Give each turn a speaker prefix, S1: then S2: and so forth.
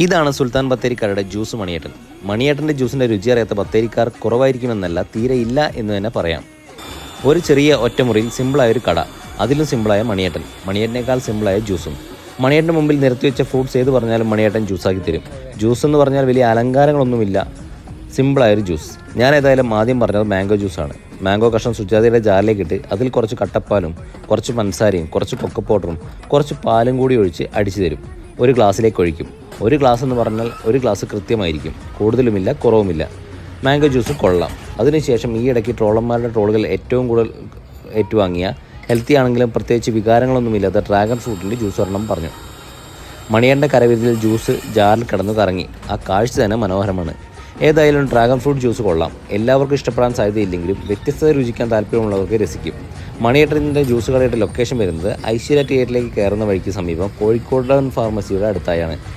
S1: ഇതാണ് സുൽത്താൻ ബത്തേരിക്കാരുടെ ജ്യൂസ് മണിയേട്ടൻ. മണിയേട്ടൻ്റെ ജ്യൂസിൻ്റെ രുചി അറിയാത്ത ബത്തേരിക്കാർ കുറവായിരിക്കുമെന്നല്ല, തീരെ ഇല്ല എന്ന് തന്നെ പറയാം. ഒരു ചെറിയ ഒറ്റമുറിയിൽ സിമ്പിളായൊരു കട, അതിലും സിമ്പിളായ മണിയേട്ടൻ, മണിയേട്ടനേക്കാൾ സിമ്പിളായ ജ്യൂസും. മണിയേട്ടൻ്റെ മുമ്പിൽ നിരത്തി വെച്ച ഫ്രൂട്ട്സ് ഏത് പറഞ്ഞാലും മണിയേട്ടൻ ജ്യൂസാക്കി തരും. ജ്യൂസ് എന്ന് പറഞ്ഞാൽ വലിയ അലങ്കാരങ്ങളൊന്നുമില്ല, സിമ്പിളായൊരു ജ്യൂസ്. ഞാൻ ഏതായാലും ആദ്യം പറഞ്ഞത് മാംഗോ ജ്യൂസാണ്. മാംഗോ കഷ്ണം സുജാതയുടെ ജാറിലേക്കിട്ട് അതിൽ കുറച്ച് കട്ടപ്പാലും കുറച്ച് പഞ്ചസാരയും കുറച്ച് കൊക്കോ പൗഡറും കുറച്ച് പാലും കൂടി ഒഴിച്ച് അടിച്ചു തരും. ഒരു ഗ്ലാസ്സിലേക്ക് ഒഴിക്കും. ഒരു ഗ്ലാസ് എന്ന് പറഞ്ഞാൽ ഒരു ഗ്ലാസ് കൃത്യമായിരിക്കും, കൂടുതലുമില്ല കുറവുമില്ല. മാംഗോ ജ്യൂസ് കൊള്ളാം. അതിനുശേഷം ഈ ഇടയ്ക്ക് ട്രോളന്മാരുടെ ട്രോളുകൾ ഏറ്റവും കൂടുതൽ ഏറ്റുവാങ്ങിയ, ഹെൽത്തി ആണെങ്കിലും പ്രത്യേകിച്ച് വികാരങ്ങളൊന്നുമില്ലാത്ത ഡ്രാഗൺ ഫ്രൂട്ടിൻ്റെ ജ്യൂസ് ഒരെണ്ണം പറഞ്ഞു. മണിയേട്ടൻ്റെ കരവിരുതിൽ ജ്യൂസ് ജാറിൽ കിടന്നു കറങ്ങി. ആ കാഴ്ച തന്നെ മനോഹരമാണ്. ഏതായാലും ഡ്രാഗൺ ഫ്രൂട്ട് ജ്യൂസ് കൊള്ളാം. എല്ലാവർക്കും ഇഷ്ടപ്പെടാൻ സാധ്യതയില്ലെങ്കിലും വ്യത്യസ്തത രുചിക്കാൻ താല്പര്യമുള്ളവർക്ക് രസിക്കും. മണിയേട്ടൻ്റെ ജ്യൂസ് കടയുടെ ലൊക്കേഷൻ വരുന്നത് ഐശ്വര്യ തിയേറ്ററിലേക്ക് കയറുന്ന വഴിക്ക് സമീപം കോഴിക്കോടൻ ഫാർമസിയുടെ അടുത്തായാണ്.